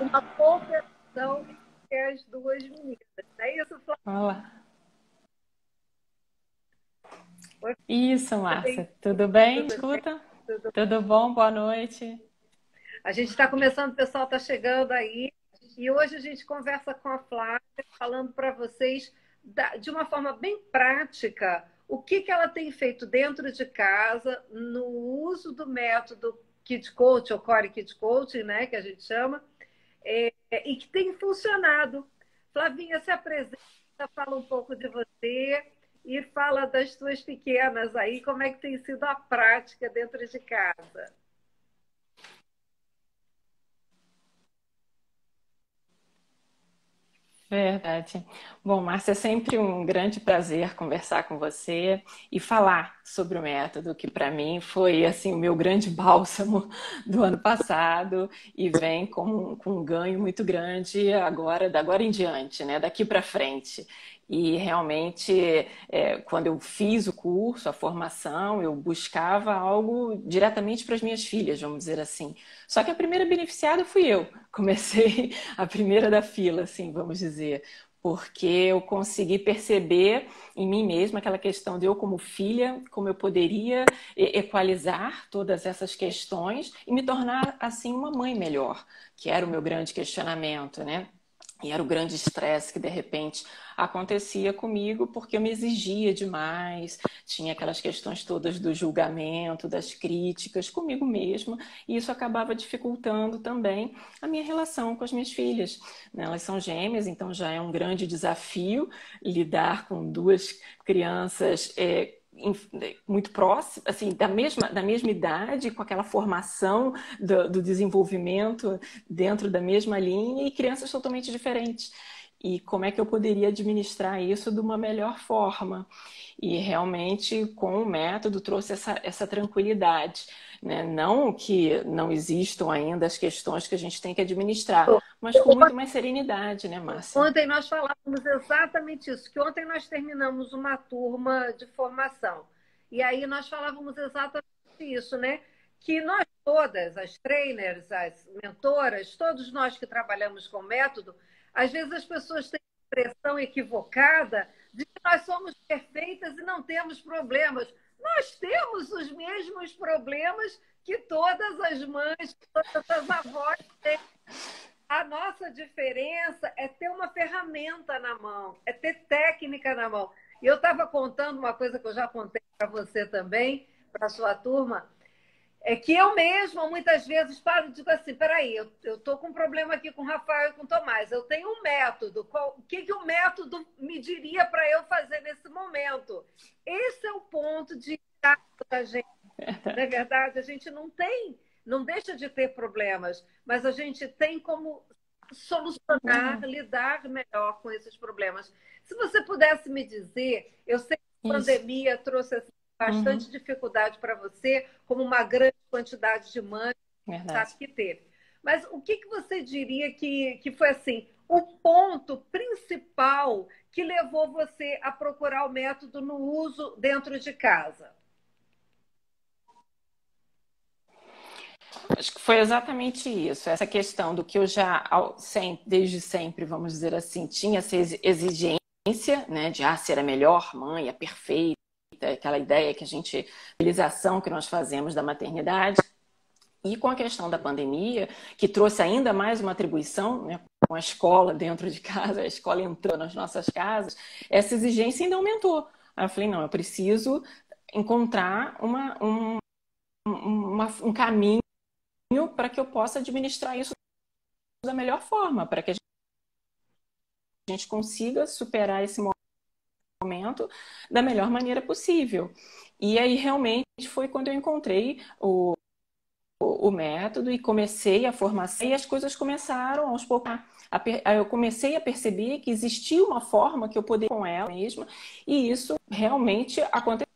uma competição entre as duas meninas. Não é isso, Flávia? Olá. Oi, Isso, Flávia, Márcia. Tudo bem? tudo bem? Escuta? Tudo. Tudo bom? Boa noite. A gente está começando, o pessoal está chegando aí. E hoje a gente conversa com a Flávia, falando para vocês, de uma forma bem prática, o que ela tem feito dentro de casa, no uso do método Kid Coach, ou Core Kid Coaching, né, que a gente chama, e que tem funcionado. Flavinha, se apresenta, fala um pouco de você e fala das suas pequenas aí, como é que tem sido a prática dentro de casa. Verdade. Bom, Márcia, é sempre um grande prazer conversar com você e falar sobre o método, que para mim foi assim o meu grande bálsamo do ano passado e vem com um ganho muito grande agora, da agora em diante, né? Daqui para frente. E realmente, quando eu fiz o curso, a formação, eu buscava algo diretamente para as minhas filhas, vamos dizer assim. Só que a primeira beneficiada fui eu. Comecei a primeira da fila, assim, vamos dizer, porque eu consegui perceber em mim mesma aquela questão de eu como filha, como eu poderia equalizar todas essas questões e me tornar, assim, uma mãe melhor, que era o meu grande questionamento, né? E era o grande estresse que de repente acontecia comigo porque eu me exigia demais, tinha aquelas questões todas do julgamento, das críticas comigo mesma, e isso acabava dificultando também a minha relação com as minhas filhas. Elas são gêmeas, então já é um grande desafio lidar com duas crianças muito próximas, assim, da mesma idade, com aquela formação do desenvolvimento dentro da mesma linha e crianças totalmente diferentes. E como é que eu poderia administrar isso de uma melhor forma? E realmente, com o método, trouxe essa tranquilidade. Né? Não que não existam ainda as questões que a gente tem que administrar, mas com muito mais serenidade, né, Márcia? Ontem nós falávamos exatamente isso, que ontem nós terminamos uma turma de formação. E aí nós falávamos exatamente isso, né? Que nós todas, as trainers, as mentoras, todos nós que trabalhamos com método, às vezes as pessoas têm a impressão equivocada de que nós somos perfeitas e não temos problemas. Nós temos os mesmos problemas que todas as mães, que todas as avós têm. A nossa diferença é ter uma ferramenta na mão, é ter técnica na mão. E eu estava contando uma coisa que eu já contei para você também, para a sua turma, é que eu mesma, muitas vezes, paro e digo assim, peraí, eu estou com um problema aqui com o Rafael e com o Tomás, eu tenho um método, o que o método me diria para eu fazer nesse momento? Esse é o ponto de da gente, não é verdade? A gente não tem, não deixa de ter problemas, mas a gente tem como solucionar, lidar melhor com esses problemas. Se você pudesse me dizer, eu sei que a Isso. pandemia trouxe assim, bastante Uhum. dificuldade para você, como uma grande quantidade de mães, sabe Verdade. que teve. Mas o que você diria que foi assim o ponto principal que levou você a procurar o método no uso dentro de casa? Acho que foi exatamente isso, essa questão do que eu já, desde sempre, vamos dizer assim, tinha essa exigência, né, de ser a melhor mãe, a perfeita, aquela ideia que a gente, a realização que nós fazemos da maternidade, e com a questão da pandemia, que trouxe ainda mais uma atribuição, né, com a escola dentro de casa, a escola entrou nas nossas casas, essa exigência ainda aumentou. Aí eu falei, não, eu preciso encontrar um caminho para que eu possa administrar isso da melhor forma, para que a gente consiga superar esse momento da melhor maneira possível. E aí realmente foi quando eu encontrei o método e comecei a formação e as coisas começaram aos poucos. Eu comecei a perceber que existia uma forma que eu poderia com ela mesma e isso realmente aconteceu.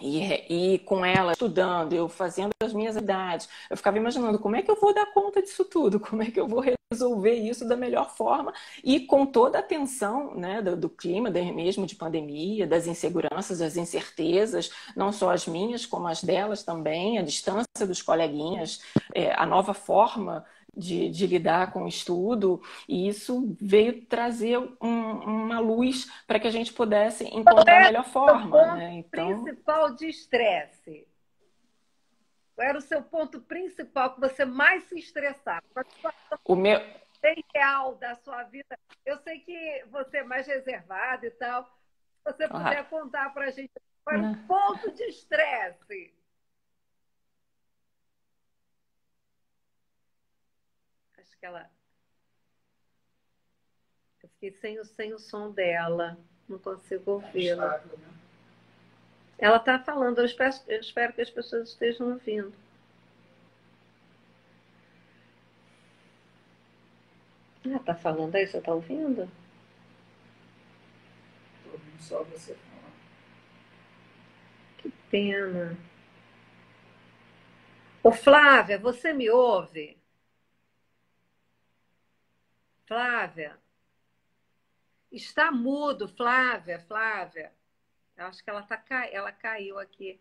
E com ela estudando, eu fazendo as minhas atividades, eu ficava imaginando como é que eu vou dar conta disso tudo, como é que eu vou resolver isso da melhor forma e com toda a tensão, né, do clima mesmo de pandemia, das inseguranças, das incertezas, não só as minhas, como as delas também, a distância dos coleguinhas, a nova forma de lidar com o estudo, e isso veio trazer uma luz para que a gente pudesse encontrar a melhor O forma, ponto né? Então, principal de estresse. Qual era o seu ponto principal que você mais se estressava? Uma situação o meu, bem real da sua vida. Eu sei que você é mais reservado e tal. Se você ah, puder contar para a gente qual era o né? ponto de estresse. Acho que ela. Eu fiquei sem o som dela. Não consigo ouvi-la. Ela está falando, eu espero que as pessoas estejam ouvindo. Ah, está falando aí, você está ouvindo? Estou ouvindo só você falar. Que pena. Ô, Flávia, você me ouve? Flávia? Está mudo, Flávia, Flávia. Eu acho que ela caiu aqui.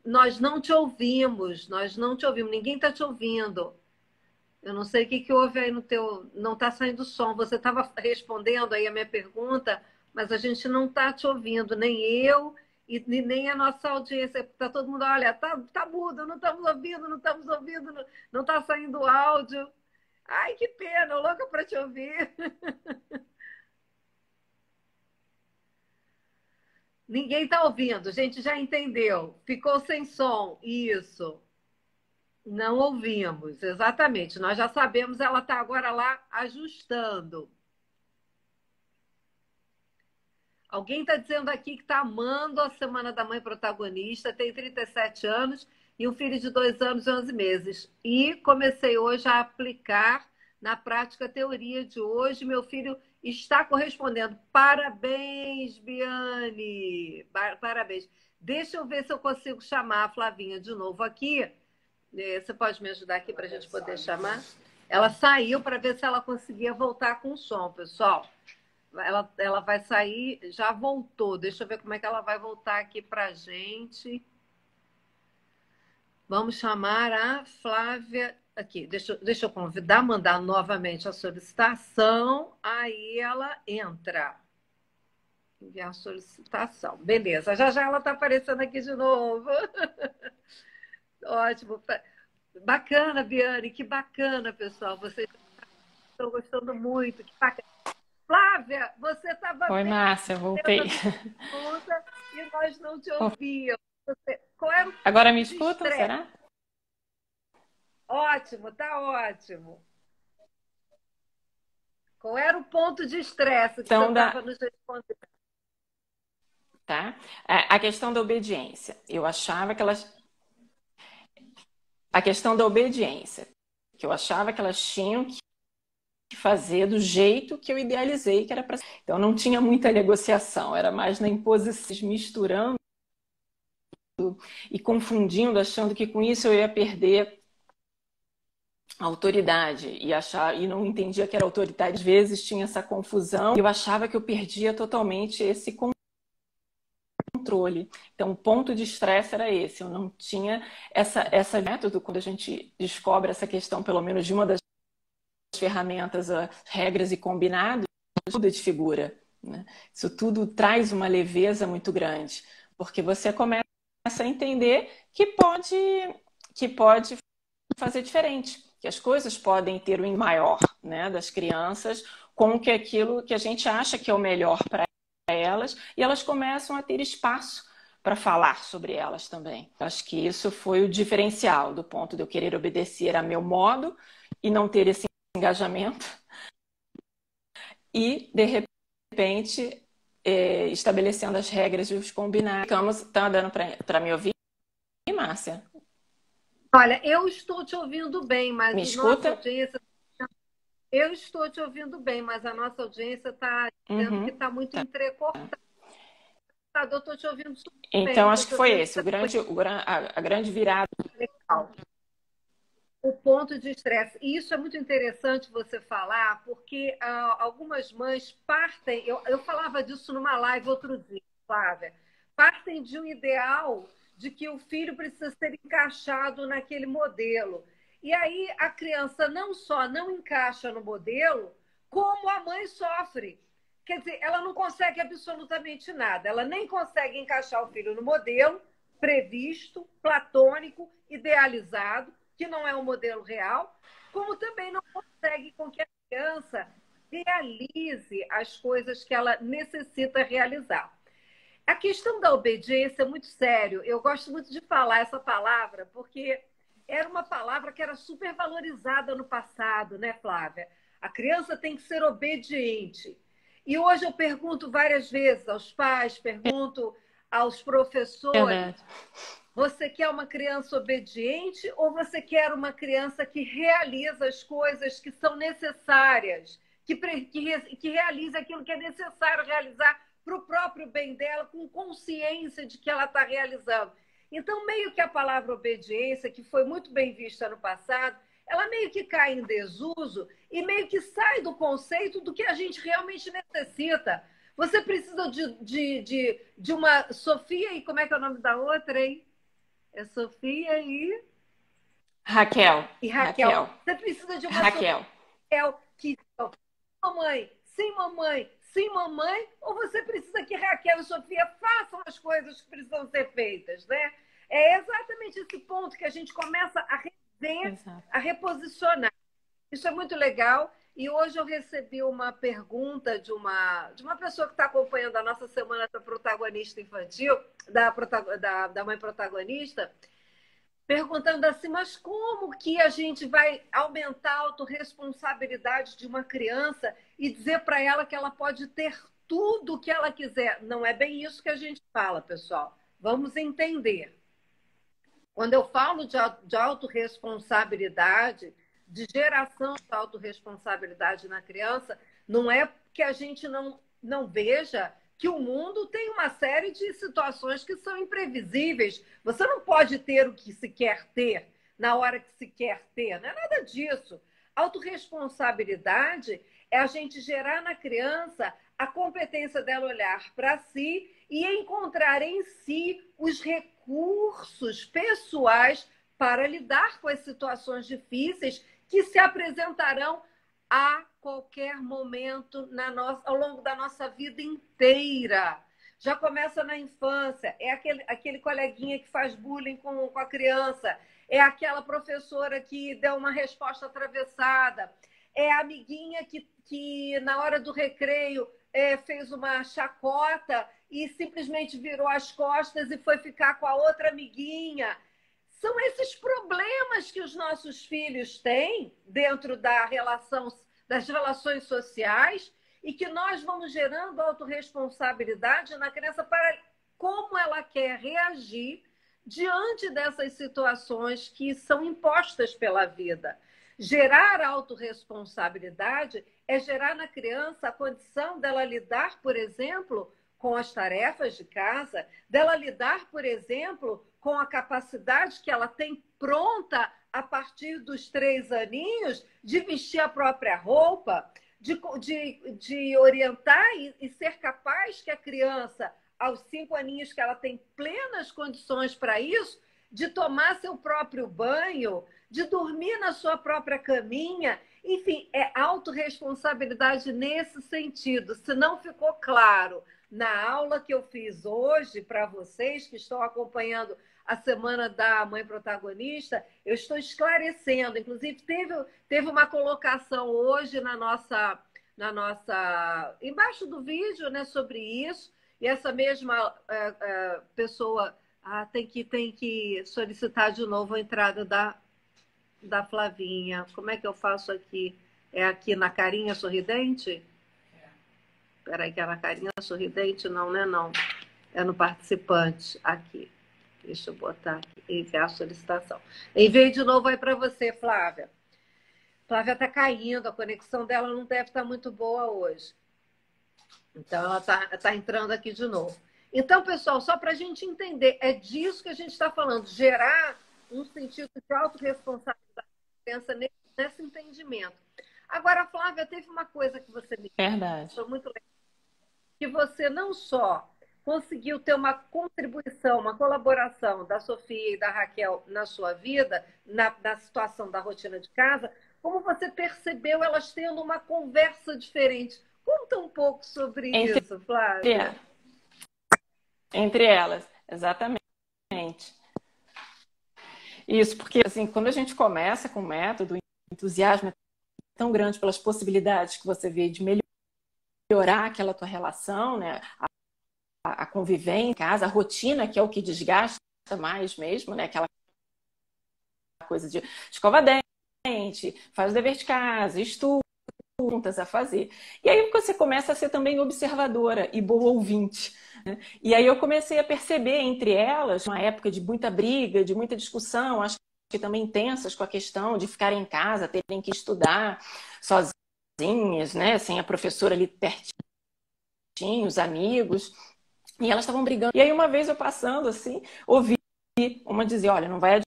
Nós não te ouvimos, nós não te ouvimos, ninguém está te ouvindo. Eu não sei o que houve aí no teu. Não está saindo som. Você estava respondendo aí a minha pergunta, mas a gente não está te ouvindo, nem eu e nem a nossa audiência. Está todo mundo, olha, tá mudo, não estamos ouvindo, não estamos ouvindo, não está saindo áudio. Ai, que pena, louca para te ouvir. Ninguém está ouvindo, a gente já entendeu. Ficou sem som, isso. Não ouvimos, exatamente. Nós já sabemos, ela está agora lá ajustando. Alguém está dizendo aqui que está amando a Semana da Mãe Protagonista, tem 37 anos e um filho de 2 anos e 11 meses. E comecei hoje a aplicar na prática a teoria de hoje. Meu filho está correspondendo. Parabéns, Biane! Parabéns. Deixa eu ver se eu consigo chamar a Flavinha de novo aqui. Você pode me ajudar aqui para a gente poder chamar? Ela saiu para ver se ela conseguia voltar com o som, pessoal. Ela vai sair, já voltou. Deixa eu ver como é que ela vai voltar aqui para a gente. Vamos chamar a Flávia aqui. Deixa eu convidar, mandar novamente a solicitação. Aí ela entra. Enviar solicitação. Beleza, já já ela está aparecendo aqui de novo. Ótimo. Bacana, Biane, que bacana, pessoal. Vocês estão gostando muito. Que bacana. Flávia, você estava Oi, bem Márcia, atenta voltei. à minha pergunta e nós não te ouvíamos. Qual era o Agora me de escutam, estresse? será? Ótimo, tá ótimo. Qual era o ponto de estresse que você Então, estava nos respondendo? tá? A questão da obediência. Eu achava que elas. A questão da obediência. Que eu achava que elas tinham que fazer do jeito que eu idealizei que era para. Então, não tinha muita negociação, era mais na imposição, misturando e confundindo, achando que com isso eu ia perder a autoridade e não entendia que era autoridade. Às vezes tinha essa confusão e eu achava que eu perdia totalmente esse controle. Então, o ponto de estresse era esse. Eu não tinha essa método quando a gente descobre essa questão, pelo menos de uma das ferramentas, regras e combinados, tudo de figura, né? Isso tudo traz uma leveza muito grande, porque você começa a entender que pode fazer diferente, que as coisas podem ter um maior, né, das crianças com que aquilo que a gente acha que é o melhor para elas, e elas começam a ter espaço para falar sobre elas também. Acho que isso foi o diferencial do ponto de eu querer obedecer a meu modo e não ter esse engajamento e, de repente, estabelecendo as regras e os combinados. Tá dando para me ouvir, Márcia? Olha, eu estou te ouvindo bem, mas Me a nossa escuta? audiência. Eu estou te ouvindo bem, mas a nossa audiência está dizendo que Uhum. está muito entrecortada. Eu estou te ouvindo super bem, Então, estou acho que te foi ouvindo esse, a grande virada. legal. O ponto de estresse. E isso é muito interessante você falar, porque algumas mães partem. Eu falava disso numa live outro dia, Flávia. Partem de um ideal de que o filho precisa ser encaixado naquele modelo. E aí a criança não só não encaixa no modelo, como a mãe sofre. Quer dizer, ela não consegue absolutamente nada. Ela nem consegue encaixar o filho no modelo previsto, platônico, idealizado, que não é um modelo real, como também não consegue com que a criança realize as coisas que ela necessita realizar. A questão da obediência é muito sério. Eu gosto muito de falar essa palavra, porque era uma palavra que era super valorizada no passado, né, Flávia? A criança tem que ser obediente. E hoje eu pergunto várias vezes aos pais, pergunto aos professores: Verdade. você quer uma criança obediente ou você quer uma criança que realiza as coisas que são necessárias, que realiza aquilo que é necessário realizar para o próprio bem dela, com consciência de que ela está realizando? Então, meio que a palavra obediência, que foi muito bem vista no passado, ela meio que cai em desuso e meio que sai do conceito do que a gente realmente necessita. Você precisa de uma Sofia, e como é que é o nome da outra, hein? É Sofia Raquel. e Raquel. Você precisa de uma Raquel. Raquel que mamãe, sem mamãe, sem mamãe, ou você precisa que Raquel e Sofia façam as coisas que precisam ser feitas, né? É exatamente esse ponto que a gente começa a rever, Exato. a reposicionar. Isso é muito legal. E hoje eu recebi uma pergunta de uma pessoa que está acompanhando a nossa semana da protagonista infantil, da mãe protagonista, perguntando assim, mas como que a gente vai aumentar a autorresponsabilidade de uma criança e dizer para ela que ela pode ter tudo o que ela quiser? Não é bem isso que a gente fala, pessoal. Vamos entender. Quando eu falo de autorresponsabilidade, de geração de autorresponsabilidade na criança, não é que a gente não veja que o mundo tem uma série de situações que são imprevisíveis. Você não pode ter o que se quer ter na hora que se quer ter, não é nada disso. Autorresponsabilidade é a gente gerar na criança a competência dela olhar para si e encontrar em si os recursos pessoais para lidar com as situações difíceis que se apresentarão a qualquer momento ao longo da nossa vida inteira. Já começa na infância, é aquele coleguinha que faz bullying com a criança, é aquela professora que deu uma resposta atravessada, é a amiguinha que na hora do recreio fez uma chacota e simplesmente virou as costas e foi ficar com a outra amiguinha. São esses problemas que os nossos filhos têm dentro das relações sociais e que nós vamos gerando autorresponsabilidade na criança para como ela quer reagir diante dessas situações que são impostas pela vida. Gerar autorresponsabilidade é gerar na criança a condição dela lidar, por exemplo, com as tarefas de casa, dela lidar, por exemplo, com a capacidade que ela tem pronta a partir dos 3 aninhos de vestir a própria roupa, de orientar e ser capaz que a criança, aos 5 aninhos que ela tem plenas condições para isso, de tomar seu próprio banho, de dormir na sua própria caminha. Enfim, é autorresponsabilidade nesse sentido. Se não ficou claro na aula que eu fiz hoje para vocês que estão acompanhando a semana da mãe protagonista, eu estou esclarecendo. Inclusive, teve uma colocação hoje na nossa embaixo do vídeo, né, sobre isso, e essa mesma pessoa tem que solicitar de novo a entrada da Flavinha. Como é que eu faço aqui? É aqui na carinha sorridente? Espera aí, que é na carinha sorridente? Não, né? Não. É no participante. Aqui. Deixa eu botar aqui. Enviar a solicitação. Enviei de novo aí para você, Flávia. Flávia está caindo. A conexão dela não deve estar muito boa hoje. Então, ela tá entrando aqui de novo. Então, pessoal, só para a gente entender, é disso que a gente está falando. Gerar um sentido de autorresponsabilidade. Pensa nesse entendimento. Agora, Flávia, teve uma coisa que você me disse, Verdade. foi muito legal, que você não só conseguiu ter uma contribuição, uma colaboração da Sofia e da Raquel na sua vida, na situação da rotina de casa, como você percebeu elas tendo uma conversa diferente? Conta um pouco sobre isso, Flávia. Entre elas, exatamente. Isso, porque assim, quando a gente começa com o método, o entusiasmo é tão grande pelas possibilidades que você vê de melhorar aquela tua relação, né? A convivência em casa, a rotina, que é o que desgasta mais mesmo, né? Aquela coisa de escova dente, faz o dever de casa, estuda, juntas a fazer. E aí você começa a ser também observadora e boa ouvinte, né? E aí eu comecei a perceber entre elas, uma época de muita briga, de muita discussão, acho que também intensas com a questão de ficar em casa, terem que estudar sozinhas, né? Sem a professora ali pertinho, os amigos. E elas estavam brigando. E aí uma vez eu passando assim, ouvi uma dizer, olha, não vai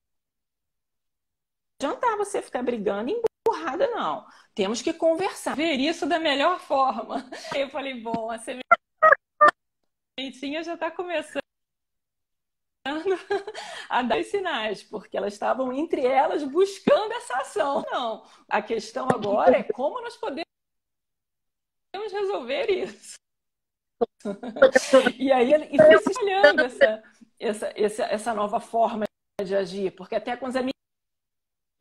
adiantar você ficar brigando emburrada, não. Temos que conversar, ver isso da melhor forma. Aí eu falei, bom, a sementinha já está começando a dar sinais, porque elas estavam entre elas buscando essa ação. Não, a questão agora é como nós podemos resolver isso. E aí e foi se espalhando essa nova forma de agir, porque até com os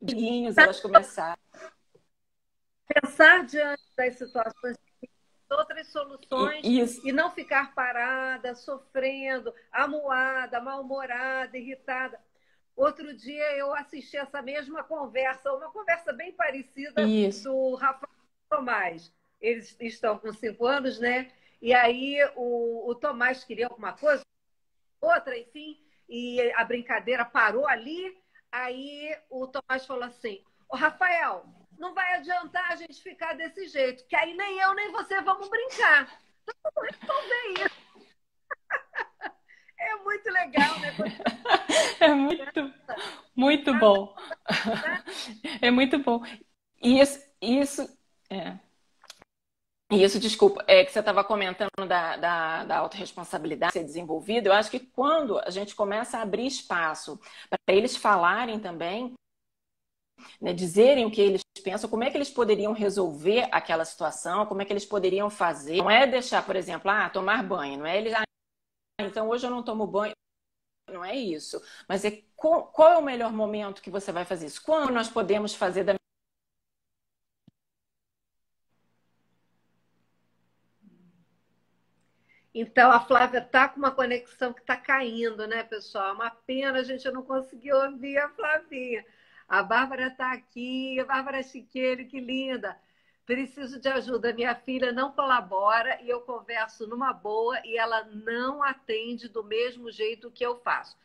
amiguinhos elas começaram. Pensar diante das situações, outras soluções Isso. E não ficar parada, sofrendo, amuada, mal-humorada, irritada. Outro dia eu assisti essa mesma conversa, uma conversa bem parecida do Rafael Tomás. Eles estão com 5 anos, né? E aí o Tomás queria alguma coisa, outra, enfim, e a brincadeira parou ali. Aí o Tomás falou assim: ô Rafael, não vai adiantar a gente ficar desse jeito, que aí nem eu nem você vamos brincar. Então vamos resolver isso. É muito legal, né? É muito bom. É muito bom. Isso, desculpa, é que você estava comentando da autorresponsabilidade ser desenvolvida. Eu acho que quando a gente começa a abrir espaço para eles falarem também, né, dizerem o que eles pensam, como é que eles poderiam resolver aquela situação, como é que eles poderiam fazer. Não é deixar, por exemplo, tomar banho, não é eles, então hoje eu não tomo banho. Não é isso. Mas é qual é o melhor momento que você vai fazer isso? Quando nós podemos fazer da... Então, a Flávia está com uma conexão que está caindo, né, pessoal? É uma pena a gente não conseguir ouvir a Flavinha. A Bárbara está aqui, a Bárbara Chiqueiro, que linda. Preciso de ajuda. Minha filha não colabora e eu converso numa boa e ela não atende do mesmo jeito que eu faço.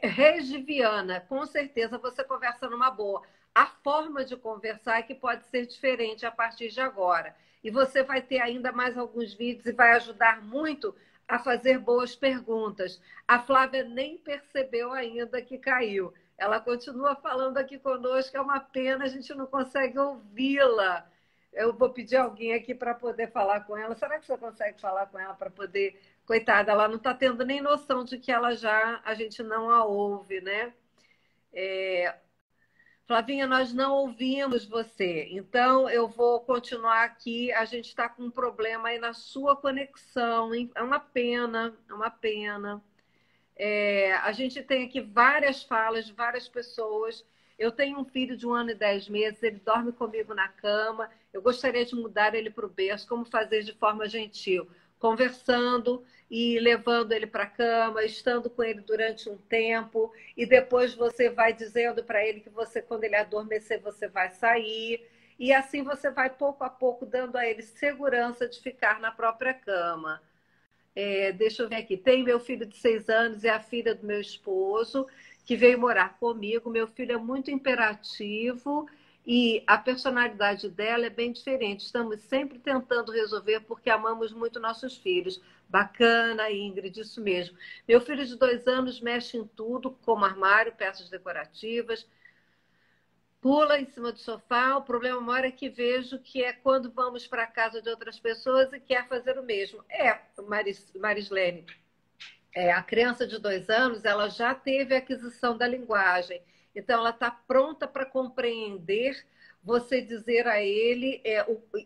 Regiviana, com certeza você conversa numa boa. A forma de conversar é que pode ser diferente a partir de agora. E você vai ter ainda mais alguns vídeos e vai ajudar muito a fazer boas perguntas. A Flávia nem percebeu ainda que caiu. Ela continua falando aqui conosco, é uma pena, a gente não consegue ouvi-la. Eu vou pedir alguém aqui para poder falar com ela. Será que você consegue falar com ela para poder... Coitada, ela não está tendo nem noção de que a gente não a ouve, né? Flavinha, nós não ouvimos você, então eu vou continuar aqui. A gente está com um problema aí na sua conexão, hein? É uma pena, é uma pena. A gente tem aqui várias falas de várias pessoas. Eu tenho um filho de 1 ano e 10 meses, ele dorme comigo na cama. Eu gostaria de mudar ele para o berço. Como fazer de forma gentil? Conversando e levando ele para a cama, estando com ele durante um tempo, e depois você vai dizendo para ele que você, quando ele adormecer, você vai sair. E assim você vai, pouco a pouco, dando a ele segurança de ficar na própria cama. Deixa eu ver aqui. Tem meu filho de 6 anos e a filha do meu esposo, que veio morar comigo. Meu filho é muito imperativo e a personalidade dela é bem diferente. Estamos sempre tentando resolver porque amamos muito nossos filhos. Bacana, Ingrid, isso mesmo. Meu filho de 2 anos mexe em tudo, como armário, peças decorativas, pula em cima do sofá. O problema maior é que vejo que é quando vamos para a casa de outras pessoas e quer fazer o mesmo. Marislene, A criança de 2 anos, ela já teve a aquisição da linguagem. Então, ela está pronta para compreender você dizer a ele,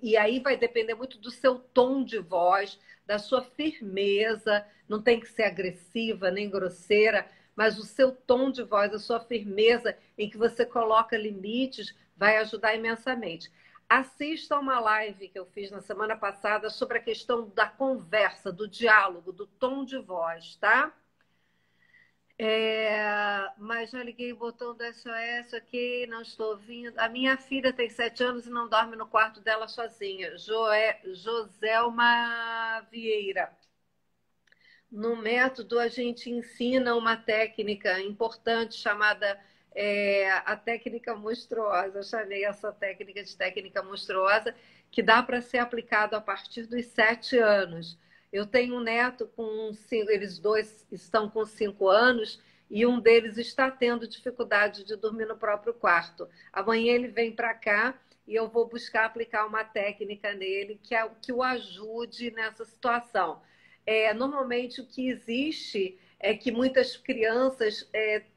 e aí vai depender muito do seu tom de voz, da sua firmeza, não tem que ser agressiva nem grosseira, mas o seu tom de voz, a sua firmeza em que você coloca limites, vai ajudar imensamente. Assista uma live que eu fiz na semana passada sobre a questão da conversa, do diálogo, do tom de voz, tá? Mas já liguei o botão do SOS, ok, não estou ouvindo. A minha filha tem 7 anos e não dorme no quarto dela sozinha. Joselma Vieira. No método, a gente ensina uma técnica importante chamada a técnica monstruosa. Eu chamei essa técnica de técnica monstruosa, que dá para ser aplicado a partir dos 7 anos. Eu tenho um neto com 5, eles dois estão com 5 anos, e um deles está tendo dificuldade de dormir no próprio quarto. Amanhã ele vem para cá e eu vou buscar aplicar uma técnica nele que o ajude nessa situação. Normalmente o que existe é que muitas crianças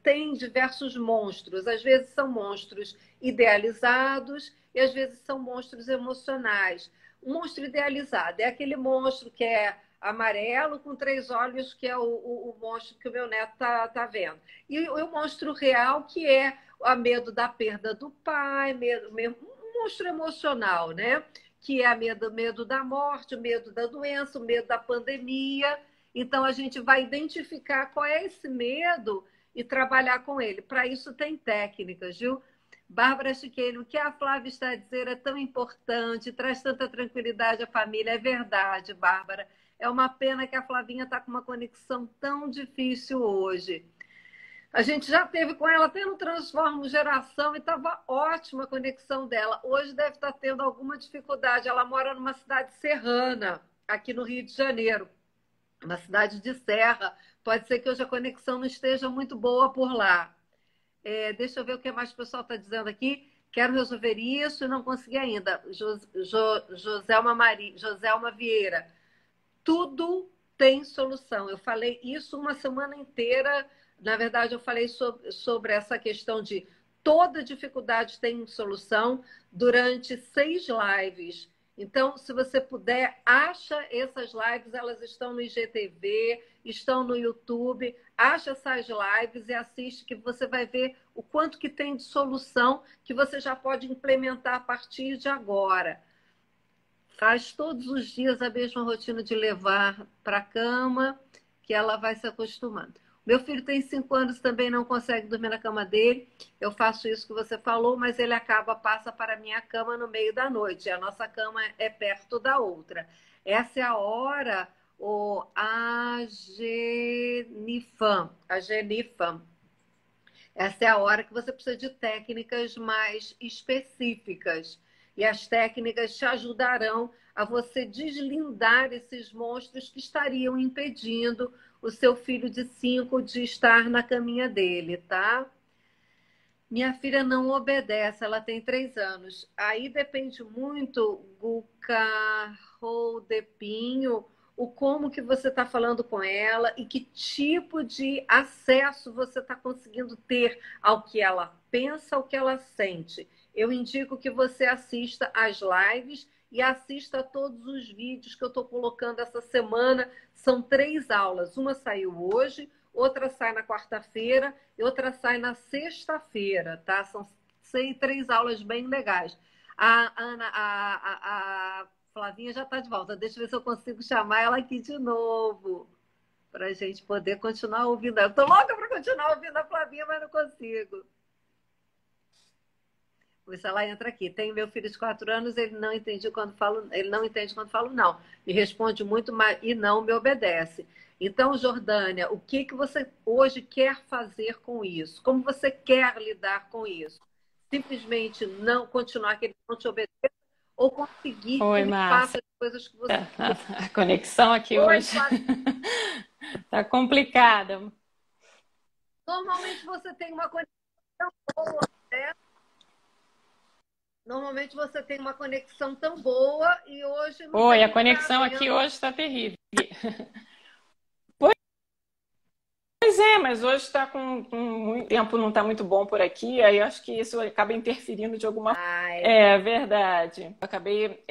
têm diversos monstros. Às vezes são monstros idealizados e às vezes são monstros emocionais. O monstro idealizado é aquele monstro que é amarelo com 3 olhos, que é o monstro que o meu neto tá vendo. E o monstro real, que é o medo da perda do pai, um monstro emocional, né? Que é medo da morte, o medo da doença, o medo da pandemia. Então, a gente vai identificar qual é esse medo e trabalhar com ele. Para isso, tem técnicas, viu? Bárbara Chiqueiro, o que a Flávia está a dizer é tão importante, traz tanta tranquilidade à família. É verdade, Bárbara. É uma pena que a Flavinha está com uma conexão tão difícil hoje. A gente já teve com ela até no Transformo Geração e estava ótima a conexão dela. Hoje deve estar tendo alguma dificuldade. Ela mora numa cidade serrana, aqui no Rio de Janeiro, uma cidade de serra. Pode ser que hoje a conexão não esteja muito boa por lá. Deixa eu ver o que mais o pessoal está dizendo aqui. Quero resolver isso e não consegui ainda. Joselma Vieira. Tudo tem solução. Eu falei isso uma semana inteira. Na verdade, eu falei sobre essa questão de toda dificuldade tem solução durante 6 lives. Então, se você puder, acha essas lives, elas estão no IGTV, estão no YouTube, acha essas lives e assiste, que você vai ver o quanto que tem de solução que você já pode implementar a partir de agora. Faz todos os dias a mesma rotina de levar para a cama, que ela vai se acostumando. Meu filho tem 5 anos, também não consegue dormir na cama dele. Eu faço isso que você falou, mas ele passa para a minha cama no meio da noite. A nossa cama é perto da outra. Essa é a hora, a Genifam. Essa é a hora que você precisa de técnicas mais específicas. E as técnicas te ajudarão a você deslindar esses monstros que estariam impedindo o seu filho de 5 de estar na caminha dele, tá? Minha filha não obedece, ela tem 3 anos. Aí depende muito, Guca Roldepinho, o como que você está falando com ela e que tipo de acesso você está conseguindo ter ao que ela pensa, ao que ela sente. Eu indico que você assista às lives e assista a todos os vídeos que eu estou colocando essa semana. São 3 aulas. Uma saiu hoje, outra sai na quarta-feira e outra sai na sexta-feira, tá? São 3 aulas bem legais. A Flavinha já está de volta. Deixa eu ver se eu consigo chamar ela aqui de novo, para a gente poder continuar ouvindo. Eu estou louca para continuar ouvindo a Flavinha, mas não consigo. Vou ver se ela entra aqui. Tem meu filho de 4 anos, ele não entende quando falo não. Me responde muito, mas e não me obedece. Então, Jordânia, o que você hoje quer fazer com isso? Como você quer lidar com isso? Simplesmente não continuar que ele não te obedeça ou conseguir que Oi, ele faça Márcia. as coisas que você... A conexão aqui Oi, hoje tá complicada. Normalmente você tem uma conexão boa, né? Normalmente você tem uma conexão tão boa e hoje não Oi, tem, a não tá conexão havendo. aqui hoje está terrível. Pois é, mas hoje está o tempo não está muito bom por aqui, aí eu acho que isso acaba interferindo de alguma forma. É verdade. Eu acabei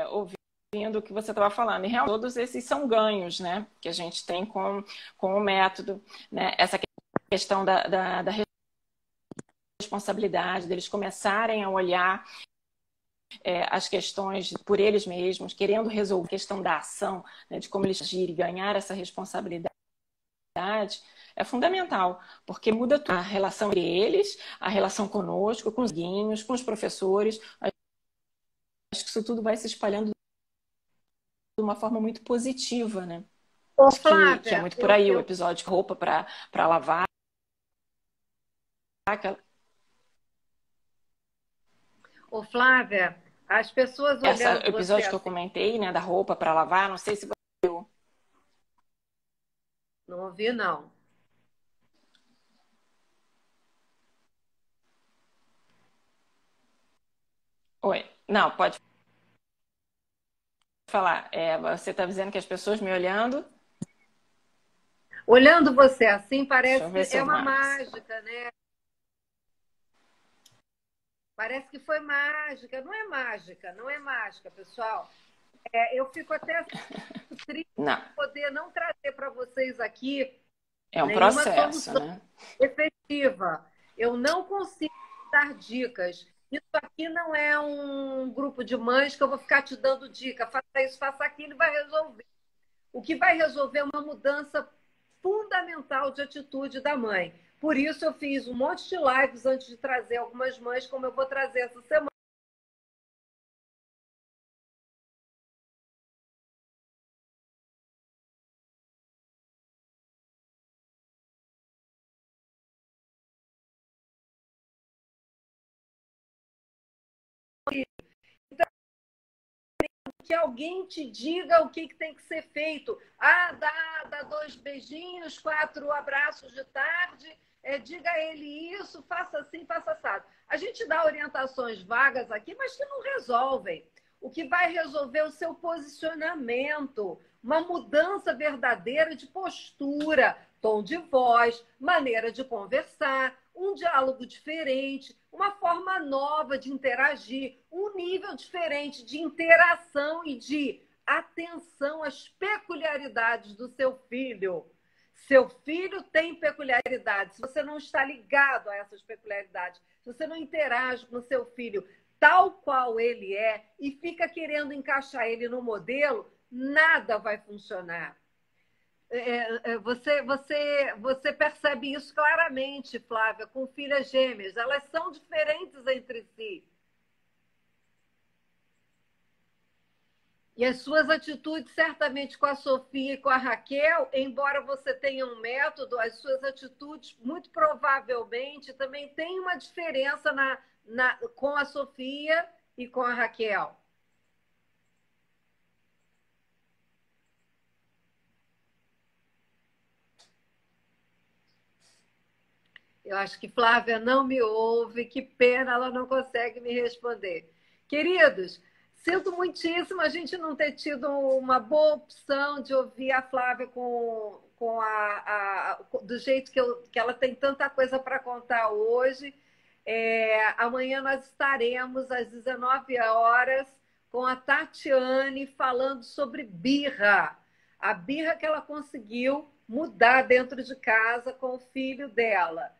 ouvindo o que você estava falando. E realmente, todos esses são ganhos, né, que a gente tem com o método, né? Essa questão da responsabilidade, deles começarem a olhar as questões por eles mesmos, querendo resolver a questão da ação, né, de como eles agirem e ganhar essa responsabilidade, é fundamental, porque muda tudo. A relação entre eles, a relação conosco, com os guinhos, com os professores. Acho que isso tudo vai se espalhando de uma forma muito positiva, né? Ô, Flávia, que é muito por aí o eu... episódio de roupa para lavar. Ô, Flávia, as pessoas Esse olhando você episódio que eu assim... comentei, né, da roupa para lavar, não sei se você viu. Não ouvi, não. Oi, não, pode falar. Você está dizendo que as pessoas me olhando... Olhando você assim, Deixa eu parece ver que se é eu uma marco. mágica, né? Parece que foi mágica. Não é mágica, não é mágica, pessoal. Eu fico até triste Não, de poder não trazer para vocês aqui é um nenhuma processo, solução né? efetiva. Eu não consigo dar dicas. Isso aqui não é um grupo de mães que eu vou ficar te dando dica. Faça isso, faça aquilo e vai resolver. O que vai resolver é uma mudança fundamental de atitude da mãe. Por isso, eu fiz um monte de lives antes de trazer algumas mães, como eu vou trazer essa semana. Que alguém te diga o que tem que ser feito. Ah, dá 2 beijinhos, 4 abraços de tarde, diga a ele isso, faça assim, faça assado. A gente dá orientações vagas aqui, mas que não resolvem. O que vai resolver é o seu posicionamento, uma mudança verdadeira de postura, tom de voz, maneira de conversar, um diálogo diferente, uma forma nova de interagir, um nível diferente de interação e de atenção às peculiaridades do seu filho. Seu filho tem peculiaridades. Se você não está ligado a essas peculiaridades, se você não interage com o seu filho tal qual ele é e fica querendo encaixar ele no modelo, nada vai funcionar. Você percebe isso claramente, Flávia, com filhas gêmeas. Elas são diferentes entre si. E as suas atitudes, certamente, com a Sofia e com a Raquel, embora você tenha um método, as suas atitudes, muito provavelmente, também têm uma diferença com a Sofia e com a Raquel. Eu acho que Flávia não me ouve, que pena, ela não consegue me responder. Queridos, sinto muitíssimo a gente não ter tido uma boa opção de ouvir a Flávia do jeito que ela tem tanta coisa para contar hoje. Amanhã nós estaremos às 19 horas com a Tatiane falando sobre birra. A birra que ela conseguiu mudar dentro de casa com o filho dela.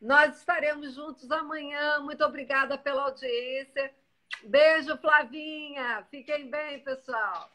Nós estaremos juntos amanhã. Muito obrigada pela audiência. Beijo, Flavinha. Fiquem bem, pessoal.